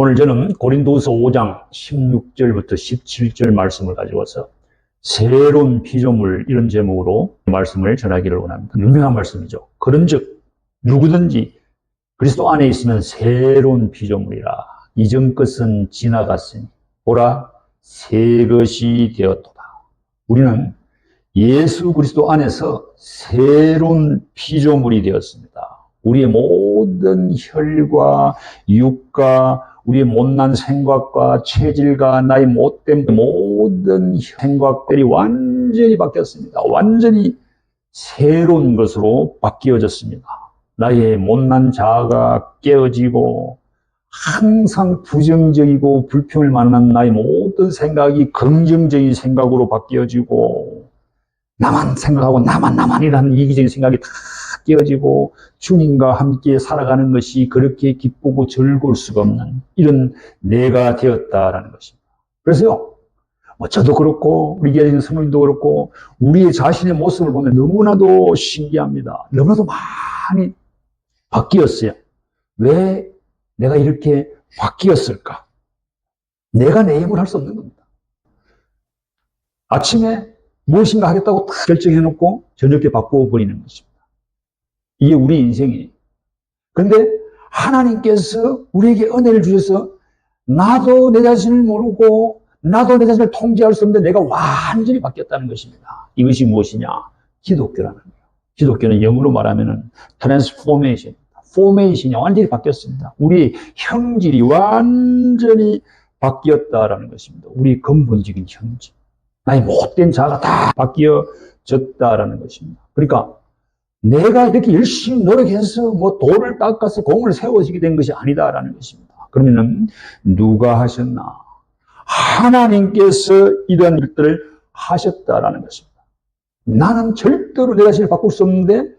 오늘 저는 고린도서 5장 16절부터 17절 말씀을 가지고서 새로운 피조물 이런 제목으로 말씀을 전하기를 원합니다. 유명한 말씀이죠. 그런즉 누구든지 그리스도 안에 있으면 새로운 피조물이라. 이전 것은 지나갔으니 보라 새 것이 되었도다. 우리는 예수 그리스도 안에서 새로운 피조물이 되었습니다. 우리의 모든 혈과 육과 우리의 못난 생각과 체질과 나의 못된 모든 생각들이 완전히 바뀌었습니다. 완전히 새로운 것으로 바뀌어졌습니다. 나의 못난 자아가 깨어지고 항상 부정적이고 불평을 만난 나의 모든 생각이 긍정적인 생각으로 바뀌어지고 나만 생각하고 나만이라는 이기적인 생각이 다 깨어지고 주님과 함께 살아가는 것이 그렇게 기쁘고 즐거울 수가 없는 이런 내가 되었다라는 것입니다. 그래서요, 저도 그렇고 우리 교회 있는 성도님도 그렇고 우리의 자신의 모습을 보면 너무나도 신기합니다. 너무나도 많이 바뀌었어요. 왜 내가 이렇게 바뀌었을까? 내가 내 힘으로 할 수 없는 겁니다. 아침에 무엇인가 하겠다고 딱 결정해놓고 저녁에 바꿔버리는 것입니다. 이게 우리 인생이에요. 그런데 하나님께서 우리에게 은혜를 주셔서 나도 내 자신을 모르고 나도 내 자신을 통제할 수 없는데 내가 완전히 바뀌었다는 것입니다. 이것이 무엇이냐? 기독교라는 거예요. 기독교는 영어로 말하면 트랜스포메이션, 포메이션이 완전히 바뀌었습니다. 우리의 형질이 완전히 바뀌었다라는 것입니다. 우리의 근본적인 형질. 나의 못된 자아가 다 바뀌어졌다라는 것입니다. 그러니까 내가 이렇게 열심히 노력해서 돌을 닦아서 공을 세워지게 된 것이 아니다라는 것입니다. 그러면은 누가 하셨나? 하나님께서 이러한 일들을 하셨다라는 것입니다. 나는 절대로 내 자신을 바꿀 수 없는데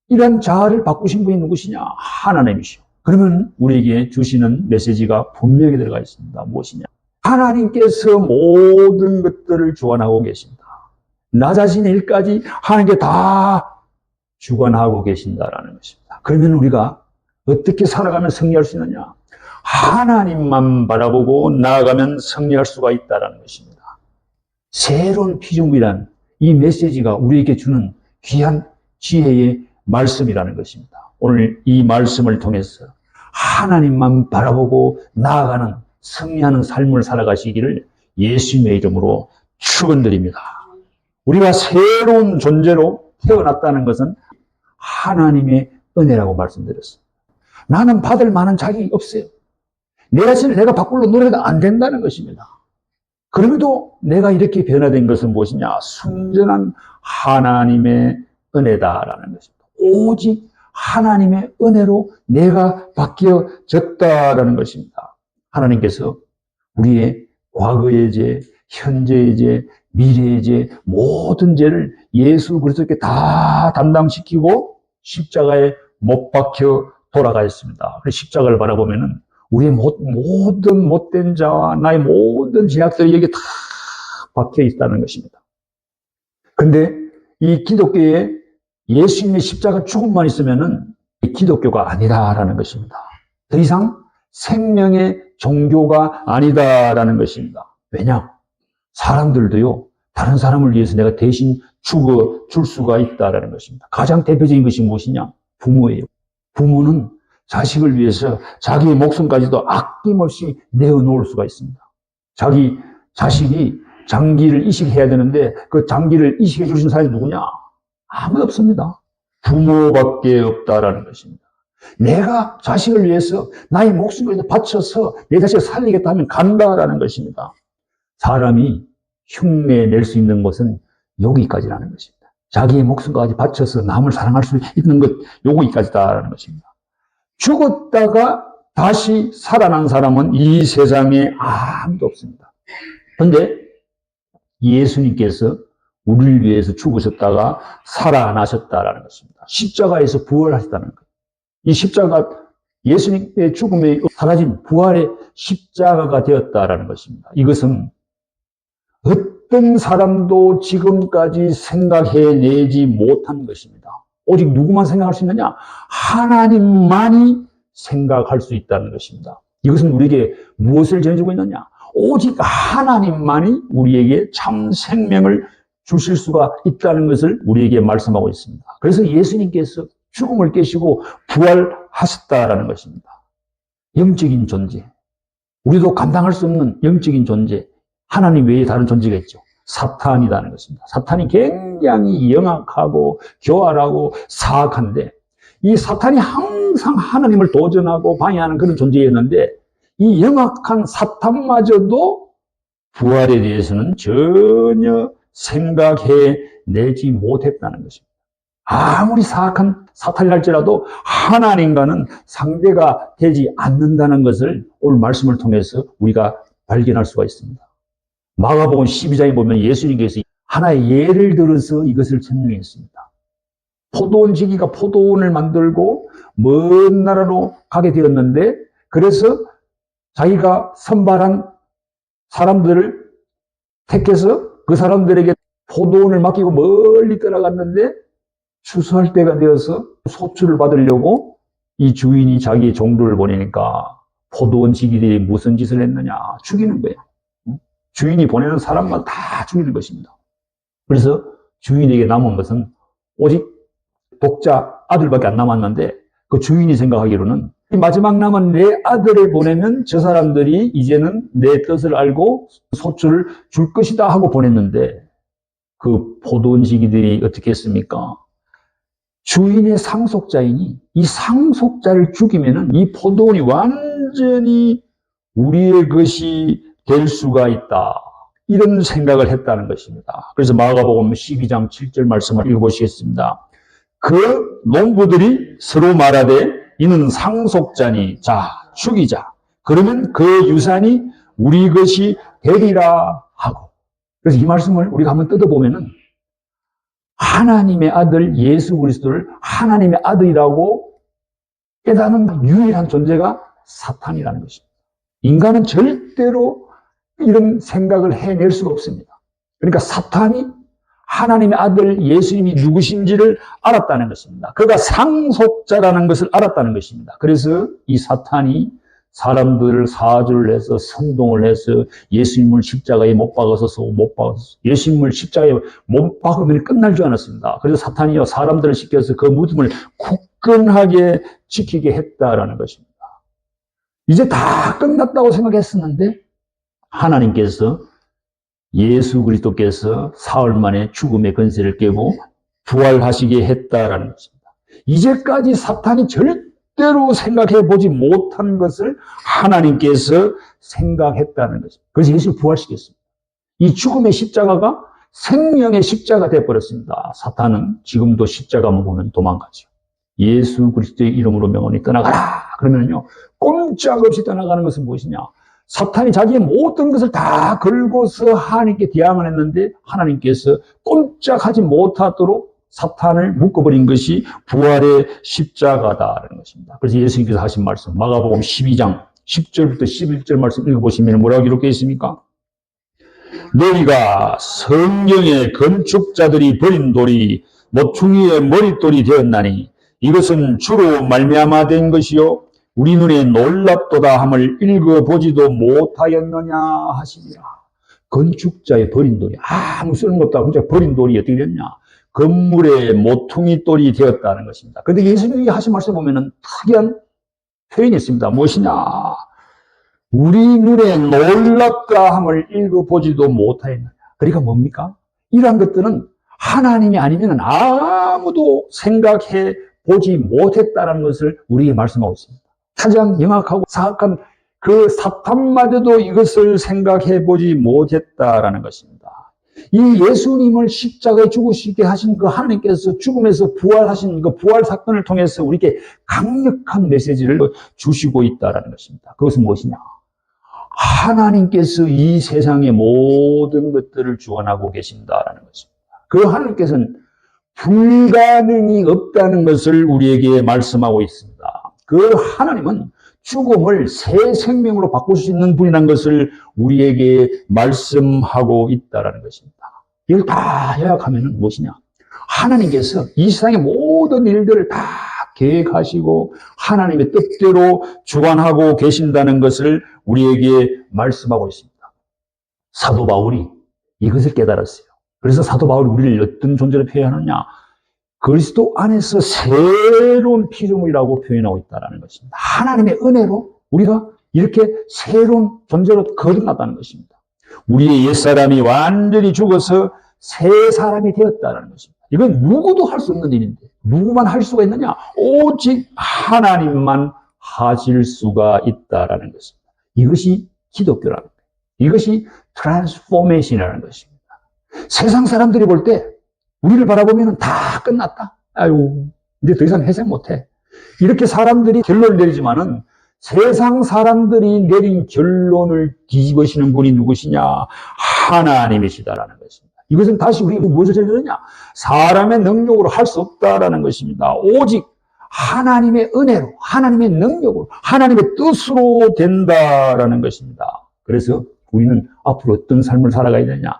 이런 자아를 바꾸신 분이 누구시냐? 하나님이시오. 그러면 우리에게 주시는 메시지가 분명히 들어가 있습니다. 무엇이냐? 하나님께서 모든 것들을 주관하고 계신다. 나 자신의 일까지 하나님께 다 주관하고 계신다라는 것입니다. 그러면 우리가 어떻게 살아가면 승리할 수 있느냐? 하나님만 바라보고 나아가면 승리할 수가 있다라는 것입니다. 새로운 피조물이란 이 메시지가 우리에게 주는 귀한 지혜의 말씀이라는 것입니다. 오늘 이 말씀을 통해서 하나님만 바라보고 나아가는 승리하는 삶을 살아가시기를 예수님의 이름으로 축원드립니다. 우리가 새로운 존재로 태어났다는 것은 하나님의 은혜라고 말씀드렸습니다. 나는 받을 만한 자격이 없어요. 내 자신을 내가 바꾸려 노력해도 안 된다는 것입니다. 그럼에도 내가 이렇게 변화된 것은 무엇이냐? 순전한 하나님의 은혜다라는 것입니다. 오직 하나님의 은혜로 내가 바뀌어졌다라는 것입니다. 하나님께서 우리의 과거의 죄, 현재의 죄, 미래의 죄, 모든 죄를 예수 그리스도께 다 담당시키고 십자가에 못 박혀 돌아가셨습니다. 십자가를 바라보면은 우리의 모든 못된 자와 나의 모든 죄악들이 여기 다 박혀 있다는 것입니다. 근데 이 기독교에 예수님의 십자가 죽음만 있으면은 기독교가 아니다라는 것입니다. 더 이상 생명의 종교가 아니다라는 것입니다. 왜냐? 사람들도요, 다른 사람을 위해서 내가 대신 죽어 줄 수가 있다라는 것입니다. 가장 대표적인 것이 무엇이냐? 부모예요. 부모는 자식을 위해서 자기의 목숨까지도 아낌없이 내어놓을 수가 있습니다. 자기 자식이 장기를 이식해야 되는데 그 장기를 이식해 주신 사람이 누구냐? 아무도 없습니다. 부모밖에 없다라는 것입니다. 내가 자식을 위해서 나의 목숨을 바쳐서 내 자식을 살리겠다 하면 간다라는 것입니다. 사람이 흉내 낼 수 있는 것은 여기까지라는 것입니다. 자기의 목숨까지 바쳐서 남을 사랑할 수 있는 것, 여기까지다라는 것입니다. 죽었다가 다시 살아난 사람은 이 세상에 아무도 없습니다. 그런데 예수님께서 우리를 위해서 죽으셨다가 살아나셨다라는 것입니다. 십자가에서 부활하셨다는 것. 이 십자가, 예수님의 죽음에 사라진 부활의 십자가가 되었다라는 것입니다. 이것은 어떤 사람도 지금까지 생각해내지 못한 것입니다. 오직 누구만 생각할 수 있느냐? 하나님만이 생각할 수 있다는 것입니다. 이것은 우리에게 무엇을 전해주고 있느냐? 오직 하나님만이 우리에게 참 생명을 주실 수가 있다는 것을 우리에게 말씀하고 있습니다. 그래서 예수님께서 죽음을 깨시고 부활하셨다라는 것입니다. 영적인 존재. 우리도 감당할 수 없는 영적인 존재. 하나님 외에 다른 존재가 있죠. 사탄이라는 것입니다. 사탄이 굉장히 영악하고 교활하고 사악한데 이 사탄이 항상 하나님을 도전하고 방해하는 그런 존재였는데 이 영악한 사탄마저도 부활에 대해서는 전혀 생각해내지 못했다는 것입니다. 아무리 사악한 사탄이랄지라도 하나님과는 상대가 되지 않는다는 것을 오늘 말씀을 통해서 우리가 발견할 수가 있습니다. 마가복음 12장에 보면 예수님께서 하나의 예를 들어서 이것을 설명했습니다. 포도원 지기가 포도원을 만들고 먼 나라로 가게 되었는데 그래서 자기가 선발한 사람들을 택해서 그 사람들에게 포도원을 맡기고 멀리 떠나갔는데 추수할 때가 되어서 소출을 받으려고 이 주인이 자기의 종들을 보내니까 포도원 지기들이 무슨 짓을 했느냐? 죽이는 거예요. 주인이 보내는 사람만 다 죽이는 것입니다. 그래서 주인에게 남은 것은 오직 독자 아들밖에 안 남았는데 그 주인이 생각하기로는 마지막 남은 내 아들을 보내면 저 사람들이 이제는 내 뜻을 알고 소출을 줄 것이다 하고 보냈는데 그 포도원 지기들이 어떻게 했습니까? 주인의 상속자이니 이 상속자를 죽이면은 이 포도원이 완전히 우리의 것이 될 수가 있다. 이런 생각을 했다는 것입니다. 그래서 마가복음 12장 7절 말씀을 읽어보시겠습니다. 그 농부들이 서로 말하되 이는 상속자니 자 죽이자. 그러면 그 유산이 우리 것이 되리라 하고. 그래서 이 말씀을 우리가 한번 뜯어보면은 하나님의 아들 예수 그리스도를 하나님의 아들이라고 깨닫는 유일한 존재가 사탄이라는 것입니다. 인간은 절대로 이런 생각을 해낼 수가 없습니다. 그러니까 사탄이 하나님의 아들 예수님이 누구신지를 알았다는 것입니다. 그가 상속자라는 것을 알았다는 것입니다. 그래서 이 사탄이 사람들을 사주를 해서 선동을 해서 예수님을 십자가에 못 박아서 못 박아서 예수님을 십자가에 못 박으면 끝날 줄 알았습니다. 그래서 사탄이요 사람들을 시켜서 그 무덤을 굳건하게 지키게 했다라는 것입니다. 이제 다 끝났다고 생각했었는데 하나님께서 예수 그리스도께서 사흘 만에 죽음의 권세를 깨고 부활하시게 했다라는 것입니다. 이제까지 사탄이 절대로 생각해 보지 못한 것을 하나님께서 생각했다는 것입니다. 그래서 예수를 부활시켰습니다. 이 죽음의 십자가가 생명의 십자가 되어버렸습니다. 사탄은 지금도 십자가만 보면 도망가죠. 예수 그리스도의 이름으로 명하니 떠나가라. 그러면요 꼼짝없이 떠나가는 것은 무엇이냐? 사탄이 자기의 모든 것을 다 걸고서 하나님께 대항을 했는데 하나님께서 꼼짝하지 못하도록 사탄을 묶어버린 것이 부활의 십자가다라는 것입니다. 그래서 예수님께서 하신 말씀 마가복음 12장 10절부터 11절 말씀 읽어보시면 뭐라고 기록되어 있습니까? 너희가 성경의 건축자들이 버린 돌이 모퉁이의 머릿돌이 되었나니 이것은 주로 말미암아 된 것이요 우리 눈에 놀랍도다 함을 읽어보지도 못하였느냐 하시니라. 건축자의 버린 돌이 아무 쓸모없다. 진짜 버린 돌이 어떻게 됐냐? 건물의 모퉁이 돌이 되었다는 것입니다. 그런데 예수님이 하신 말씀 보면은 특이한 표현이 있습니다. 무엇이냐? 우리 눈에 놀랍다 함을 읽어보지도 못하였느냐. 그러니까 뭡니까? 이러한 것들은 하나님이 아니면 아무도 생각해 보지 못했다는 것을 우리에게 말씀하고 있습니다. 가장 영악하고 사악한 그 사탄마저도 이것을 생각해 보지 못했다라는 것입니다. 이 예수님을 십자가에 죽으시게 하신 그 하나님께서 죽음에서 부활하신 그 부활 사건을 통해서 우리에게 강력한 메시지를 주시고 있다라는 것입니다. 그것은 무엇이냐? 하나님께서 이 세상의 모든 것들을 주관하고 계신다라는 것입니다. 그 하나님께서는 불가능이 없다는 것을 우리에게 말씀하고 있습니다. 그 하나님은 죽음을 새 생명으로 바꿀 수 있는 분이라는 것을 우리에게 말씀하고 있다는 것입니다. 이걸 다 요약하면 무엇이냐? 하나님께서 이 세상의 모든 일들을 다 계획하시고 하나님의 뜻대로 주관하고 계신다는 것을 우리에게 말씀하고 있습니다. 사도 바울이 이것을 깨달았어요. 그래서 사도 바울이 우리를 어떤 존재로 표현하느냐? 그리스도 안에서 새로운 피조물이라고 표현하고 있다는 것입니다. 하나님의 은혜로 우리가 이렇게 새로운 존재로 거듭났다는 것입니다. 우리의 옛사람이 완전히 죽어서 새 사람이 되었다는 것입니다. 이건 누구도 할 수 없는 일인데 누구만 할 수가 있느냐? 오직 하나님만 하실 수가 있다는 것입니다. 이것이 기독교라는 거예요. 이것이 트랜스포메이션이라는 것입니다. 세상 사람들이 볼 때 우리를 바라보면 다 끝났다. 아유, 이제 더 이상 회생 못해. 이렇게 사람들이 결론을 내리지만은 세상 사람들이 내린 결론을 뒤집으시는 분이 누구시냐? 하나님이시다라는 것입니다. 이것은 다시 우리가 무엇을 전하느냐? 사람의 능력으로 할 수 없다라는 것입니다. 오직 하나님의 은혜로, 하나님의 능력으로, 하나님의 뜻으로 된다라는 것입니다. 그래서 우리는 앞으로 어떤 삶을 살아가야 되냐?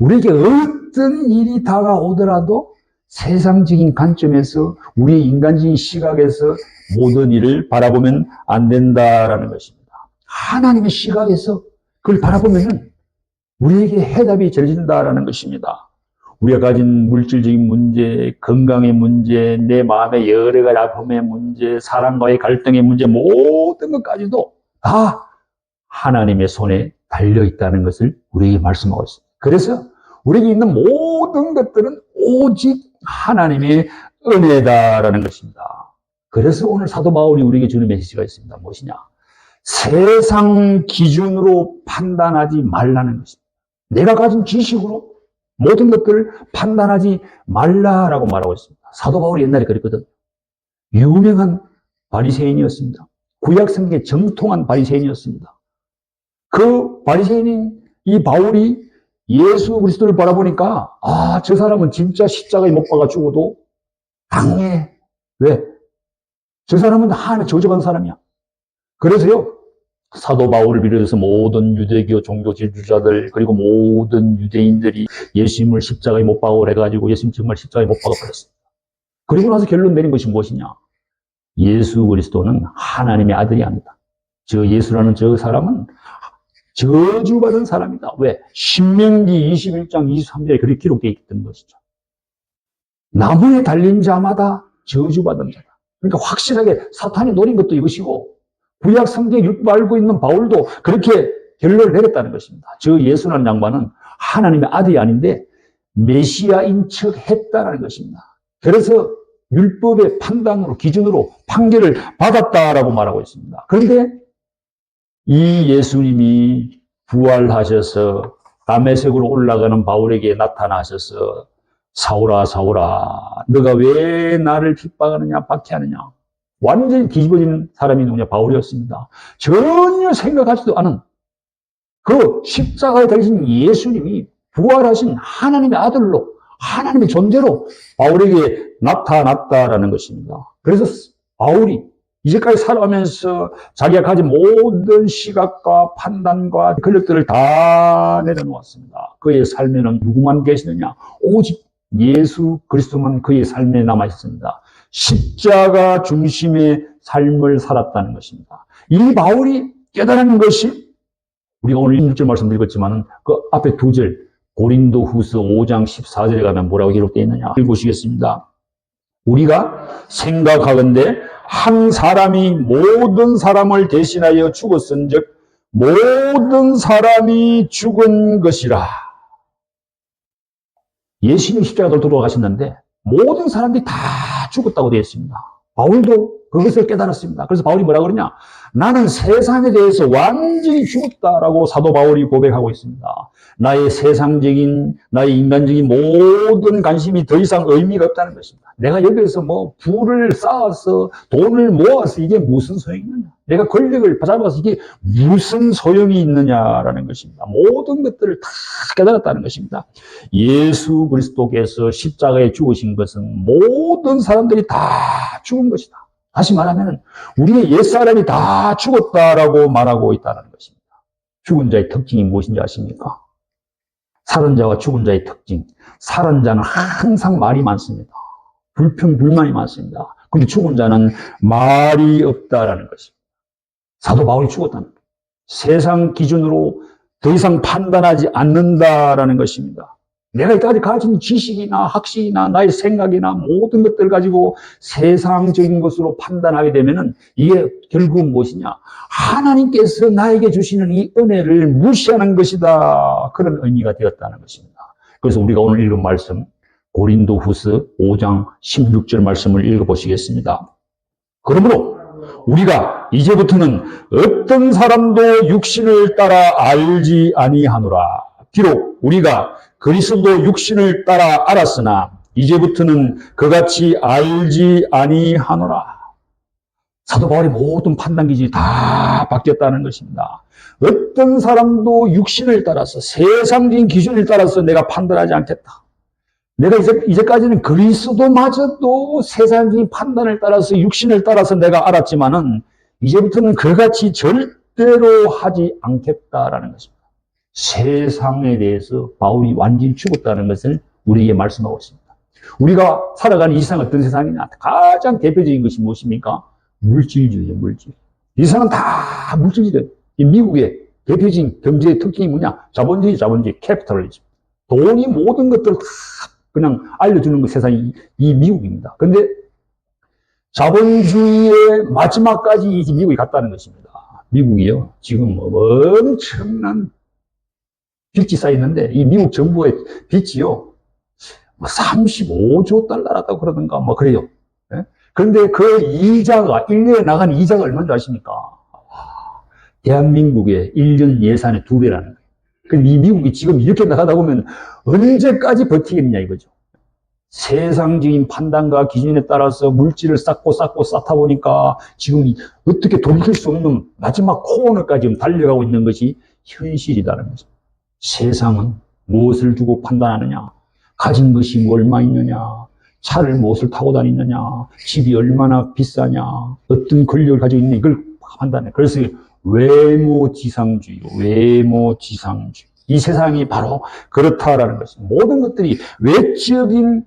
우리에게 어떤 일이 다가오더라도 세상적인 관점에서 우리의 인간적인 시각에서 모든 일을 바라보면 안 된다라는 것입니다. 하나님의 시각에서 그걸 바라보면 우리에게 해답이 전해진다라는 것입니다. 우리가 가진 물질적인 문제, 건강의 문제, 내 마음의 여러 가지 아픔의 문제, 사람과의 갈등의 문제, 모든 것까지도 다 하나님의 손에 달려있다는 것을 우리에게 말씀하고 있습니다. 그래서 우리에게 있는 모든 것들은 오직 하나님의 은혜다라는 것입니다. 그래서 오늘 사도 바울이 우리에게 주는 메시지가 있습니다. 무엇이냐? 세상 기준으로 판단하지 말라는 것입니다. 내가 가진 지식으로 모든 것들을 판단하지 말라라고 말하고 있습니다. 사도 바울이 옛날에 그랬거든. 유명한 바리새인이었습니다. 구약 성경에 정통한 바리새인이었습니다. 그 바리새인인 이 바울이 예수 그리스도를 바라보니까 저 사람은 진짜 십자가에 못 박아 죽어도 당해. 왜? 저 사람은 하나님의 저주받은 사람이야. 그래서요, 사도 바울을 비롯해서 모든 유대교 종교 지도자들 그리고 모든 유대인들이 예수님을 십자가에 못 박으라 해가지고 예수님 정말 십자가에 못 박아버렸습니다. 그리고 나서 결론 내린 것이 무엇이냐? 예수 그리스도는 하나님의 아들이 아니다. 저 예수라는 저 사람은 저주받은 사람이다. 왜? 신명기 21장 23절에 그렇게 기록되어 있던 것이죠. 나무에 달린 자마다 저주받은 자다. 그러니까 확실하게 사탄이 노린 것도 이것이고 구약 성경에 율법 알고 있는 바울도 그렇게 결론을 내렸다는 것입니다. 저 예수라는 양반은 하나님의 아들이 아닌데 메시아인 척 했다는 것입니다. 그래서 율법의 판단으로 기준으로 판결을 받았다라고 말하고 있습니다. 그런데 이 예수님이 부활하셔서 다메섹으로 올라가는 바울에게 나타나셔서 사울아 사울아 너가 왜 나를 핍박하느냐 박해하느냐 완전히 뒤집어지는 사람이 누구냐? 바울이었습니다. 전혀 생각하지도 않은 그 십자가에 달리신 예수님이 부활하신 하나님의 아들로 하나님의 존재로 바울에게 나타났다라는 것입니다. 그래서 바울이 이제까지 살아가면서 자기가 가진 모든 시각과 판단과 권력들을 다 내려놓았습니다. 그의 삶에는 누구만 계시느냐? 오직 예수 그리스도만 그의 삶에 남아있습니다. 십자가 중심의 삶을 살았다는 것입니다. 이 바울이 깨달은 것이 우리가 오늘 1절 말씀 읽었지만 그 앞에 2절 고린도 후서 5장 14절에 가면 뭐라고 기록되어 있느냐 읽으시겠습니다. 우리가 생각하건대 한 사람이 모든 사람을 대신하여 죽었은즉 모든 사람이 죽은 것이라. 예수님이 십자가로 돌아가셨는데 모든 사람들이 다 죽었다고 되어 있습니다. 바울도 그것을 깨달았습니다. 그래서 바울이 뭐라 그러냐? 나는 세상에 대해서 완전히 죽었다라고 사도 바울이 고백하고 있습니다. 나의 세상적인, 나의 인간적인 모든 관심이 더 이상 의미가 없다는 것입니다. 내가 여기에서 뭐 부를 쌓아서 돈을 모아서 이게 무슨 소용이 있느냐? 내가 권력을 잡아서 이게 무슨 소용이 있느냐라는 것입니다. 모든 것들을 다 깨달았다는 것입니다. 예수 그리스도께서 십자가에 죽으신 것은 모든 사람들이 다 죽은 것이다. 다시 말하면 우리의 옛사람이 다 죽었다라고 말하고 있다는 것입니다. 죽은 자의 특징이 무엇인지 아십니까? 살은 자와 죽은 자의 특징. 살은 자는 항상 말이 많습니다. 불평, 불만이 많습니다. 근데 죽은 자는 말이 없다라는 것입니다. 사도 바울이 죽었다는 거예요. 세상 기준으로 더 이상 판단하지 않는다라는 것입니다. 내가 이때까지 가진 지식이나 학식이나 나의 생각이나 모든 것들을 가지고 세상적인 것으로 판단하게 되면은 이게 결국은 무엇이냐? 하나님께서 나에게 주시는 이 은혜를 무시하는 것이다. 그런 의미가 되었다는 것입니다. 그래서 우리가 오늘 읽은 말씀, 고린도후서 5장 16절 말씀을 읽어보시겠습니다. 그러므로 우리가 이제부터는 어떤 사람도 육신을 따라 알지 아니하노라. 비록 우리가 그리스도 육신을 따라 알았으나 이제부터는 그같이 알지 아니하노라. 사도 바울의 모든 판단 기준이 다 바뀌었다는 것입니다. 어떤 사람도 육신을 따라서 세상적인 기준을 따라서 내가 판단하지 않겠다. 내가 이제까지는 그리스도마저도 세상적인 판단을 따라서 육신을 따라서 내가 알았지만은 이제부터는 그같이 절대로 하지 않겠다라는 것입니다. 세상에 대해서 바울이 완전히 죽었다는 것을 우리에게 말씀하고 있습니다. 우리가 살아가는 이 세상은 어떤 세상이냐? 가장 대표적인 것이 무엇입니까? 물질주의죠, 물질. 이 세상은 다 물질주의예요. 이 미국의 대표적인 경제의 특징이 뭐냐? 자본주의, 캐피탈리즘. 돈이 모든 것들을 다 그냥 알려주는 그 세상이 이 미국입니다. 근데 자본주의의 마지막까지 이 미국이 갔다는 것입니다. 미국이요. 지금 엄청난 빚이 쌓였는데 이 미국 정부의 빚이요. 35조 달러라고 그러던가 뭐 그래요. 네? 그런데 그 이자가 1년에 나가는 이자가 얼마인지 아십니까? 대한민국의 1년 예산의 2배라는 거예요. 그럼 이 미국이 지금 이렇게 나가다 보면 언제까지 버티겠냐 이거죠. 세상적인 판단과 기준에 따라서 물질을 쌓고 쌓다 보니까 지금 어떻게 돌이킬 수 없는 마지막 코너까지 지금 달려가고 있는 것이 현실이라는 거죠. 세상은 무엇을 두고 판단하느냐? 가진 것이 얼마 있느냐? 차를 무엇을 타고 다니느냐? 집이 얼마나 비싸냐? 어떤 권력을 가지고 있느냐? 이걸 판단해. 그래서 외모지상주의. 이 세상이 바로 그렇다라는 것입니다. 모든 것들이 외적인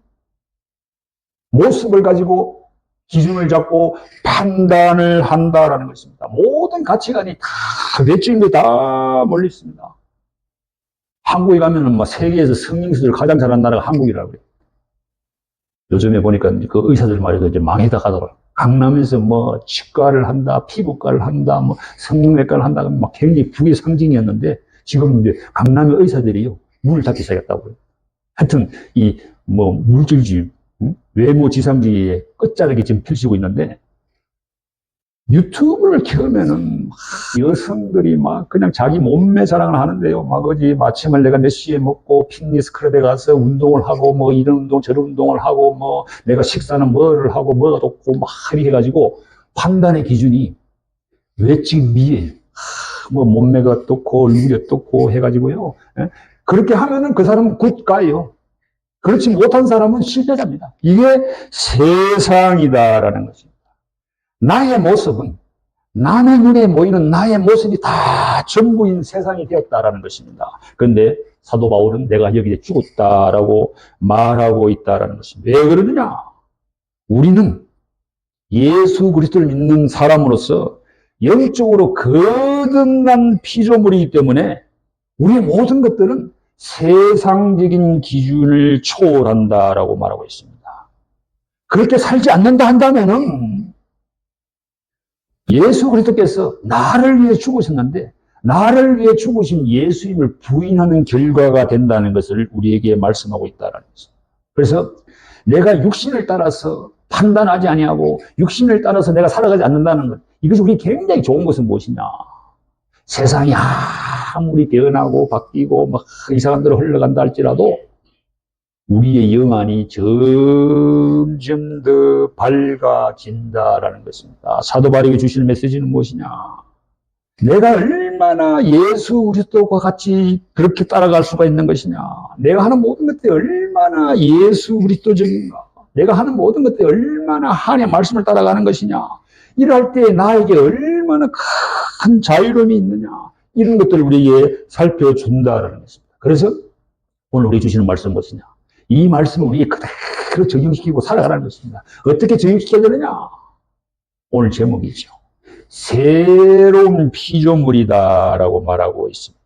모습을 가지고 기준을 잡고 판단을 한다라는 것입니다. 모든 가치관이 다 외적인 게 다 몰려 있습니다. 한국에 가면은 막 세계에서 성형수술 가장 잘하는 나라가 한국이라고 그래요. 요즘에 보니까 그 의사들 말이죠. 이제 망해다 가더라고요. 강남에서 뭐 치과를 한다, 피부과를 한다, 뭐 성형외과를 한다, 막 굉장히 부의 상징이었는데 지금 이제 강남의 의사들이요. 문을 닫기 시작했다고요. 하여튼 이 뭐 물질주의, 외모지상주의의 끝자락이 지금 펼치고 있는데 유튜브를 켜면은 여성들이 막 그냥 자기 몸매 자랑을 하는데요. 막 어디 아침을 내가 몇 시에 먹고 피트니스 클럽에 가서 운동을 하고 뭐 이런 운동 저런 운동을 하고 뭐 내가 식사는 뭐를 하고 뭐가 좋고 막 이렇게 해가지고 판단의 기준이 외적인 미에 뭐 몸매가 어떻고 얼굴이 어떻고 해가지고요. 그렇게 하면은 그 사람은 굿가예요. 그렇지 못한 사람은 실패자입니다. 이게 세상이다라는 것입니다. 나의 모습은 남의 눈에 보이는 나의 모습이 다 전부인 세상이 되었다라는 것입니다. 그런데 사도 바울은 내가 여기에 죽었다라고 말하고 있다라는 것입니다. 왜 그러느냐? 우리는 예수 그리스도를 믿는 사람으로서 영적으로 거듭난 피조물이기 때문에 우리의 모든 것들은 세상적인 기준을 초월한다라고 말하고 있습니다. 그렇게 살지 않는다 한다면은 예수 그리스도께서 나를 위해 죽으셨는데 나를 위해 죽으신 예수님을 부인하는 결과가 된다는 것을 우리에게 말씀하고 있다는 것입니다. 그래서 내가 육신을 따라서 판단하지 아니하고 육신을 따라서 내가 살아가지 않는다는 것, 이것이 우리 굉장히 좋은 것은 무엇이냐? 세상이 아무리 변하고 바뀌고 막 이상한 데로 흘러간다 할지라도 우리의 영안이 점점 더 밝아진다라는 것입니다. 사도 바울에게 주실 메시지는 무엇이냐? 내가 얼마나 예수 그리스도와 같이 그렇게 따라갈 수가 있는 것이냐? 내가 하는 모든 것들이 얼마나 예수 그리스도적인가? 내가 하는 모든 것들이 얼마나 하나님의 말씀을 따라가는 것이냐? 이럴 때 나에게 얼마나 큰 자유로움이 있느냐? 이런 것들을 우리에게 살펴준다라는 것입니다. 그래서 오늘 우리 주시는 말씀은 무엇이냐? 이 말씀을 우리에게 그대로 적용시키고 살아가라는 것입니다. 어떻게 적용시켜야 되느냐? 오늘 제목이죠. 새로운 피조물이다라고 말하고 있습니다.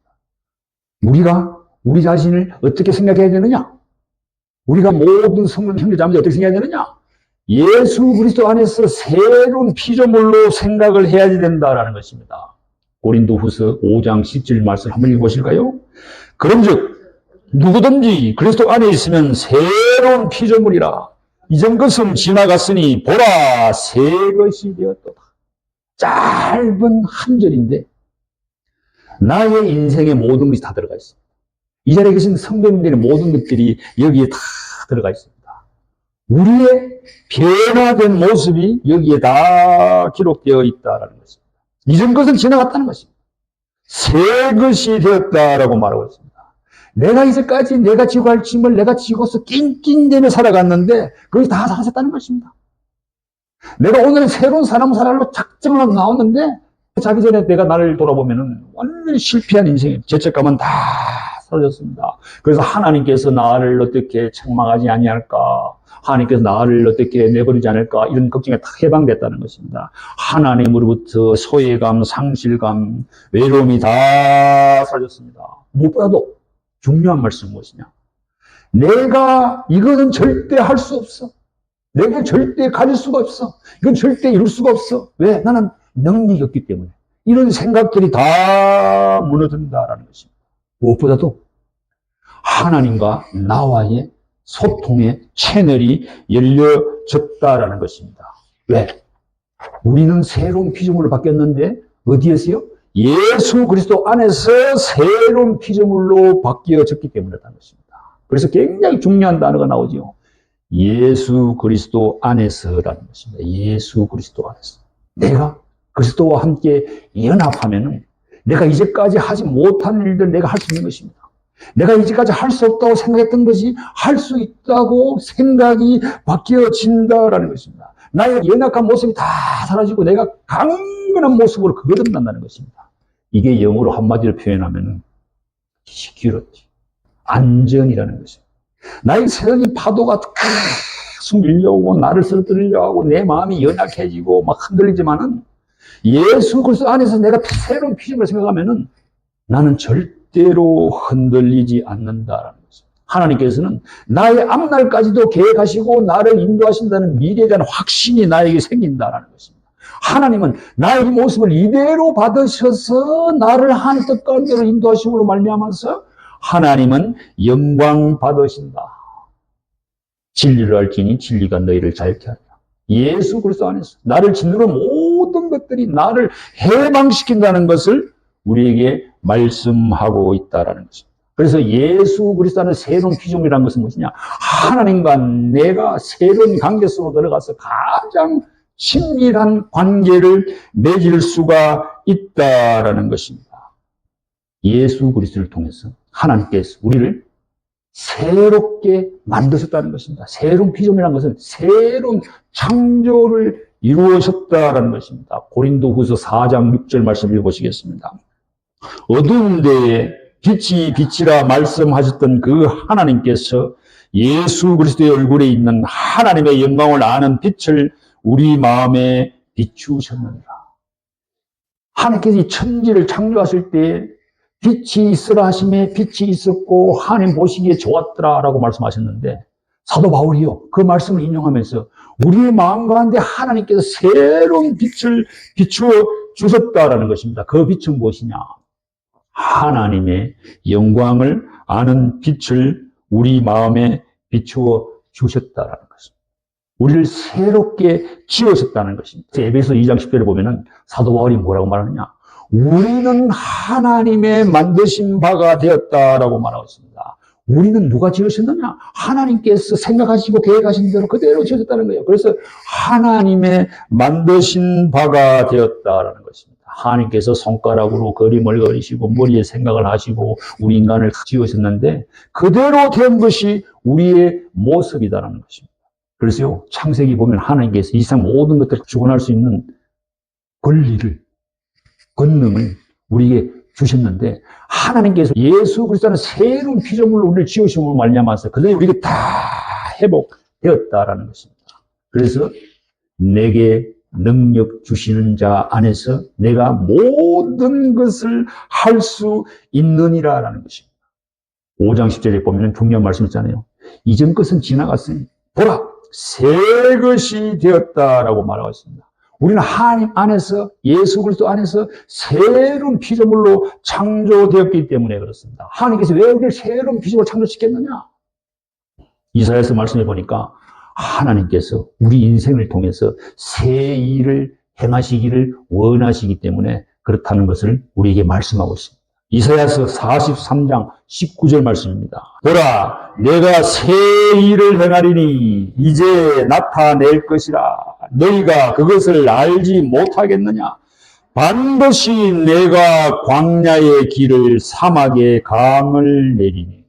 우리가 우리 자신을 어떻게 생각해야 되느냐? 우리가 모든 성도 형제 자매들 어떻게 생각해야 되느냐? 예수 그리스도 안에서 새로운 피조물로 생각을 해야 된다라는 것입니다. 고린도후서 5장 10절 말씀 한번 읽어보실까요? 그런즉 누구든지 그리스도 안에 있으면 새로운 피조물이라. 이전 것은 지나갔으니 보라 새 것이 되었도다. 짧은 한 절인데 나의 인생의 모든 것이 다 들어가 있습니다. 이 자리에 계신 성도님들의 모든 것들이 여기에 다 들어가 있습니다. 우리의 변화된 모습이 여기에 다 기록되어 있다는 것입니다. 이전 것은 지나갔다는 것입니다. 새 것이 되었다라고 말하고 있습니다. 내가 이제까지 내가 지고 할 짐을 내가 지고서 낑낑대며 살아갔는데 그것이 다 사라졌다는 것입니다. 내가 오늘은 새로운 사람 살아로 작정을 하고 나왔는데 자기 전에 내가 나를 돌아보면은 완전히 실패한 인생이에요. 죄책감은 다 사라졌습니다. 그래서 하나님께서 나를 어떻게 책망하지 아니할까? 하나님께서 나를 어떻게 내버리지 않을까? 이런 걱정에 다 해방됐다는 것입니다. 하나님으로부터 소외감, 상실감, 외로움이 다 사라졌습니다. 무엇보다도 중요한 말씀은 무엇이냐? 내가 이거는 절대 할 수 없어. 내가 절대 가질 수가 없어. 이건 절대 이룰 수가 없어. 왜? 나는 능력이 없기 때문에. 이런 생각들이 다 무너진다라는 것입니다. 무엇보다도 하나님과 나와의 소통의 채널이 열려졌다라는 것입니다. 왜? 우리는 새로운 피조물로 바뀌었는데 어디에서요? 예수 그리스도 안에서 새로운 피조물로 바뀌어졌기 때문이라는 것입니다. 그래서 굉장히 중요한 단어가 나오죠. 예수 그리스도 안에서라는 것입니다. 예수 그리스도 안에서. 내가 그리스도와 함께 연합하면은 내가 이제까지 하지 못한 일들 내가 할 수 있는 것입니다. 내가 이제까지 할 수 없다고 생각했던 것이 할 수 있다고 생각이 바뀌어진다라는 것입니다. 나의 연약한 모습이 다 사라지고 내가 강건한 모습으로 거듭난다는 것입니다. 이게 영어로 한마디로 표현하면 security, 안전이라는 것입니다. 나의 세상의 파도가 계속 밀려오고 나를 쓰러뜨리려 하고 내 마음이 연약해지고 막 흔들리지만은 예수 그리스도 안에서 내가 새로운 피조물을 생각하면은 나는 절대로 흔들리지 않는다라는 것입니다. 하나님께서는 나의 앞날까지도 계획하시고 나를 인도하신다는 미래에 대한 확신이 나에게 생긴다라는 것입니다. 하나님은 나의 모습을 이대로 받으셔서 나를 하나님 뜻 가운데로 인도하심으로 말미암아서 하나님은 영광 받으신다. 진리를 알지니 진리가 너희를 자유케 하리라. 예수 그리스도 안에서 나를 짓누르는 모든 것들이 나를 해방시킨다는 것을 우리에게 말씀하고 있다는 것입니다. 그래서 예수 그리스도 안에 새로운 피조물이라는 것은 무엇이냐? 하나님과 내가 새로운 관계 속으로 들어가서 가장 친밀한 관계를 맺을 수가 있다라는 것입니다. 예수 그리스도를 통해서 하나님께서 우리를 새롭게 만드셨다는 것입니다. 새로운 피조물이라는 것은 새로운 창조를 이루어졌다는 것입니다. 고린도후서 4장 6절 말씀 읽어보시겠습니다. 어두운 데에 빛이 빛이라 말씀하셨던 그 하나님께서 예수 그리스도의 얼굴에 있는 하나님의 영광을 아는 빛을 우리 마음에 비추셨느니라. 하나님께서 이 천지를 창조하실 때 빛이 있으라 하심에 빛이 있었고 하나님 보시기에 좋았더라라고 말씀하셨는데 사도 바울이요 그 말씀을 인용하면서 우리의 마음 가운데 하나님께서 새로운 빛을 비추어 주셨다라는 것입니다. 그 빛은 무엇이냐? 하나님의 영광을 아는 빛을 우리 마음에 비추어 주셨다라는 것입니다. 우리를 새롭게 지으셨다는 것입니다. 에베소 2장 10절에 보면은 사도 바울이 뭐라고 말하느냐? 우리는 하나님의 만드신 바가 되었다라고 말하고 있습니다. 우리는 누가 지으셨느냐? 하나님께서 생각하시고 계획하신 대로 그대로 지으셨다는 거예요. 그래서 하나님의 만드신 바가 되었다라는 것입니다. 하나님께서 손가락으로 그림을 그리시고 머리에 생각을 하시고 우리 인간을 지으셨는데 그대로 된 것이 우리의 모습이다라는 것입니다. 그래서요, 창세기 보면 하나님께서 이 세상 모든 것들을 주관할 수 있는 권리를, 권능을 우리에게 주셨는데 하나님께서 예수 그리스도는 새로운 피조물로 우리를 지으심으로 말미암아서 그들이 우리가 다 회복되었다라는 것입니다. 그래서 내게 능력 주시는 자 안에서 내가 모든 것을 할 수 있느니라라는 것입니다. 5장 10절에 보면 중요한 말씀 있잖아요. 이전 것은 지나갔으니 보라 새 것이 되었다라고 말하고 있습니다. 우리는 하나님 안에서 예수 그리스도 안에서 새로운 피조물로 창조되었기 때문에 그렇습니다. 하나님께서 왜 우리를 새로운 피조물로 창조시켰느냐? 이사야서 말씀해 보니까 하나님께서 우리 인생을 통해서 새 일을 행하시기를 원하시기 때문에 그렇다는 것을 우리에게 말씀하고 있습니다. 이사야서 43장 19절 말씀입니다. 보라, 내가 새 일을 행하리니 이제 나타낼 것이라. 너희가 그것을 알지 못하겠느냐? 반드시 내가 광야의 길을 사막의 강을 내리니.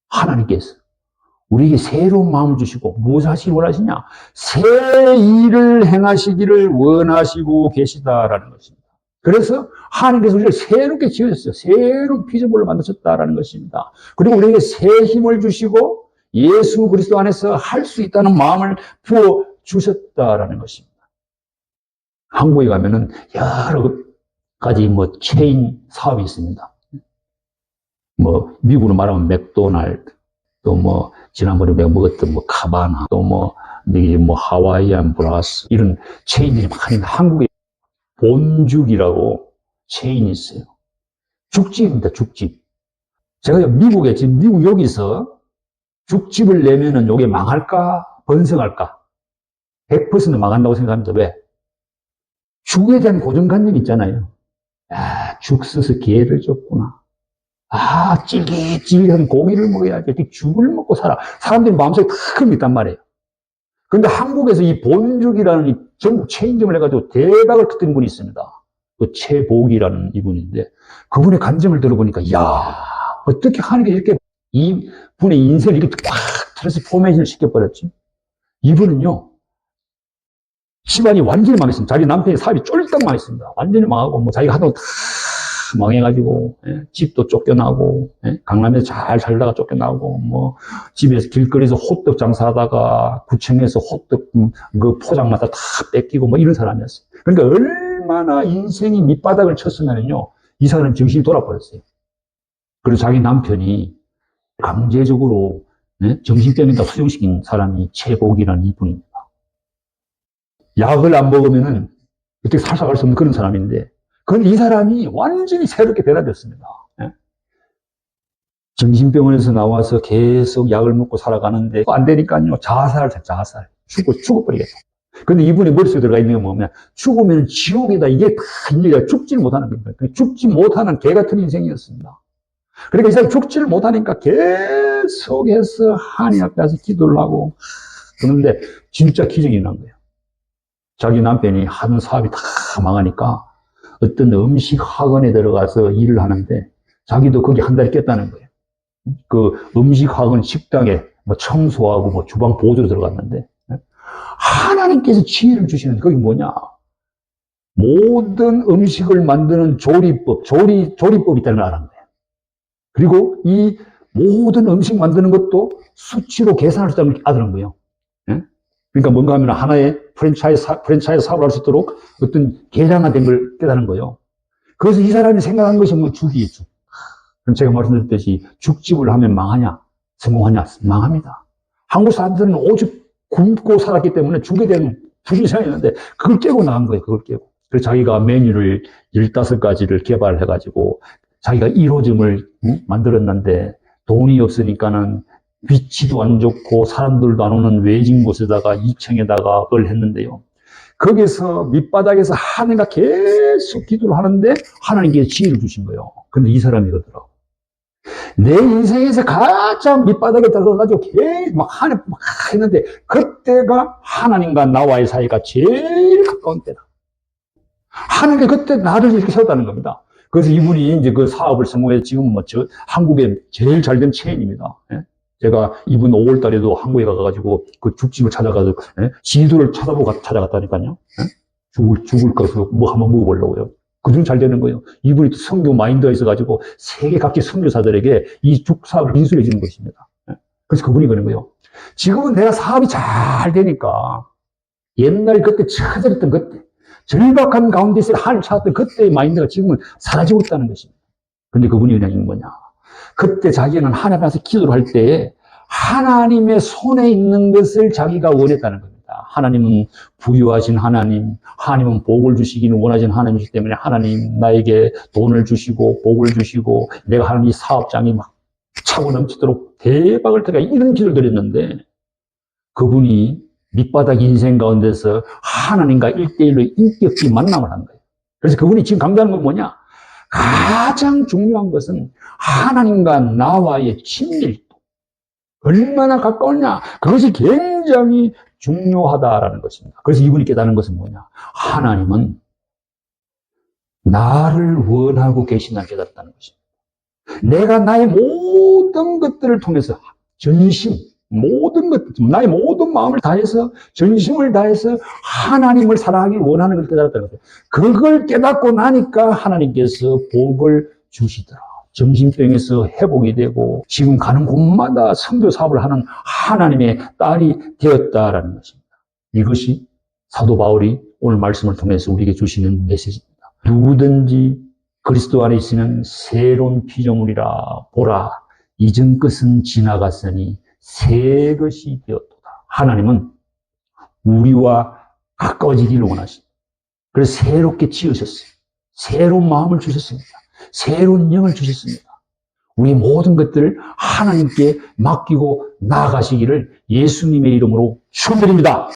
하나님께서 우리에게 새로운 마음을 주시고 무엇을 하시기 원하시냐? 새 일을 행하시기를 원하시고 계시다라는 것입니다. 그래서 하나님께서 우리를 새롭게 지으셨어요. 새로운 피조물로 만드셨다라는 것입니다. 그리고 우리에게 새 힘을 주시고 예수 그리스도 안에서 할 수 있다는 마음을 부어 주셨다라는 것입니다. 한국에 가면은 여러 가지 체인 사업이 있습니다. 미국으로 말하면 맥도날드, 또 지난번에 내가 먹었던 카바나, 또 하와이안 브라스, 이런 체인들이 많이 있는데 한국에 본죽이라고 체인이 있어요. 죽집입니다, 죽집. 제가 미국 여기서 죽집을 내면은 요게 망할까, 번성할까? 100% 망한다고 생각합니다. 왜? 죽에 대한 고정관념이 있잖아요. 죽 써서 기회를 줬구나. 찔깃찔깃한 고기를 먹어야지. 죽을 먹고 살아. 사람들이 마음속에 다 그런 게 있단 말이에요. 그런데 한국에서 이 본죽이라는 이 전국 체인점을 해가지고 대박을 터뜨린 분이 있습니다. 그 최복이라는 이분인데, 그분의 간증을 들어보니까, 어떻게 하나님께서 이렇게 이분의 인생을 이렇게 꽉 트랜스포메이션을 시켜버렸지? 이분은요, 집안이 완전히 망했습니다. 자기 남편의 사업이 쫄딱 망했습니다. 완전히 망하고, 자기가 하던 거 다 망해가지고, 집도 쫓겨나고, 강남에서 잘 살다가 쫓겨나고, 집에서 길거리에서 호떡 장사하다가 구청에서 호떡 그 포장마다 다 뺏기고, 이런 사람이었어요. 그러니까 얼마나 인생이 밑바닥을 쳤으면요, 이 사람은 정신이 돌아버렸어요. 그리고 자기 남편이 강제적으로 정신병에다 수용시킨 사람이 최복이라는 이분입니다. 약을 안 먹으면은 어떻게 살아갈 수 없는 그런 사람인데, 그런데 이 사람이 완전히 새롭게 변화됐습니다. 정신병원에서 나와서 계속 약을 먹고 살아가는데 안 되니까요, 자살. 죽어버리겠다. 근데 이분의 머릿속에 들어가 있는 게 뭐냐면, 죽으면 지옥에다 이게 다 인류가 죽지를 못하는 겁니다. 죽지 못하는 개 같은 인생이었습니다. 그러니까 이 사람이 죽지를 못하니까 계속해서 하나님 앞에 가서 기도를 하고, 그런데 진짜 기적이 난 거예요. 자기 남편이 하는 사업이 다 망하니까 어떤 음식 학원에 들어가서 일을 하는데 자기도 거기 한 달 꼈다는 거예요. 그 음식 학원 식당에 청소하고 주방 보조로 들어갔는데, 하나님께서 지혜를 주시는 그게 뭐냐? 모든 음식을 만드는 조리법이 있다는 걸 알았는 거예요. 그리고 이 모든 음식 만드는 것도 수치로 계산할 수 있다는 걸 알았는 거예요. 그러니까 뭔가 하면 하나의 프랜차이즈 사업을 할 수 있도록 어떤 계량화된 걸 깨달은 거예요. 그래서 이 사람이 생각한 것이 죽이에요, 죽. 그럼 제가 말씀드렸듯이 죽집을 하면 망하냐? 성공하냐? 망합니다. 한국 사람들은 오죽 굶고 살았기 때문에 죽에 대한 불신이 있는데 그걸 깨고 나간 거예요, 그걸 깨고. 그래서 자기가 메뉴를 15가지를 개발해가지고 자기가 1호점을 만들었는데 돈이 없으니까는 위치도 안 좋고 사람들도 안 오는 외진 곳에다가 2층에다가 그걸 했는데요. 거기서 밑바닥에서 하나님과 계속 기도를 하는데 하나님께서 지혜를 주신 거예요. 근데 이 사람이 그러더라고. 내 인생에서 가장 밑바닥에 들어가가지고 계속 하나님 했는데 그때가 하나님과 나와의 사이가 제일 가까운 때다. 하나님께 그때 나를 이렇게 세웠다는 겁니다. 그래서 이분이 이제 그 사업을 성공해서 지금 한국에 제일 잘 된 체인입니다. 제가 이번 5월 달에도 한국에 가가지고 그 죽집을 찾아가서 지도를 찾아보고 찾아갔다니까요. 죽을 것을 한번 먹어보려고요. 그중 잘 되는 거예요. 이분이 또 선교 마인드가 있어가지고 세계 각지 선교사들에게 이 사업을 인수해 주는 것입니다. 그래서 그분이 그런 거예요. 지금은 내가 사업이 잘 되니까 옛날 그때 처절했던 그때 절박한 가운데서 하나님 찾았던 그때의 마인드가 지금은 사라지고 있다는 것입니다. 근데 그분이 그냥 뭐냐. 그때 자기는 하나님 앞에서 기도를 할 때에 하나님의 손에 있는 것을 자기가 원했다는 겁니다. 하나님은 부유하신 하나님, 하나님은 복을 주시기는 원하신 하나님이기 때문에 하나님 나에게 돈을 주시고 복을 주시고 내가 하는 이 사업장이 막 차고 넘치도록 대박을 터가 이런 기도를 드렸는데 그분이 밑바닥 인생 가운데서 하나님과 1대1로 인격적인 만남을 한 거예요. 그래서 그분이 지금 강조하는 건 뭐냐? 가장 중요한 것은 하나님과 나와의 친밀도. 얼마나 가까웠냐? 그것이 굉장히 중요하다라는 것입니다. 그래서 이분이 깨달은 것은 뭐냐? 하나님은 나를 원하고 계신다는 깨달았다는 것입니다. 내가 나의 모든 것들을 통해서 전심, 모든 것, 나의 모든 마음을 다해서, 전심을 다해서 하나님을 사랑하기 원하는 걸 깨달았다는 거죠. 그걸 깨닫고 나니까 하나님께서 복을 주시더라. 정신병에서 회복이 되고, 지금 가는 곳마다 선교 사업을 하는 하나님의 딸이 되었다라는 것입니다. 이것이 사도 바울이 오늘 말씀을 통해서 우리에게 주시는 메시지입니다. 누구든지 그리스도 안에 있으면 새로운 피조물이라 보라. 이전 것은 지나갔으니 새 것이 되었도다. 하나님은 우리와 가까워지기를 원하십니다. 그래서 새롭게 지으셨어요. 새로운 마음을 주셨습니다. 새로운 영을 주셨습니다. 우리 모든 것들을 하나님께 맡기고 나아가시기를 예수님의 이름으로 축원드립니다.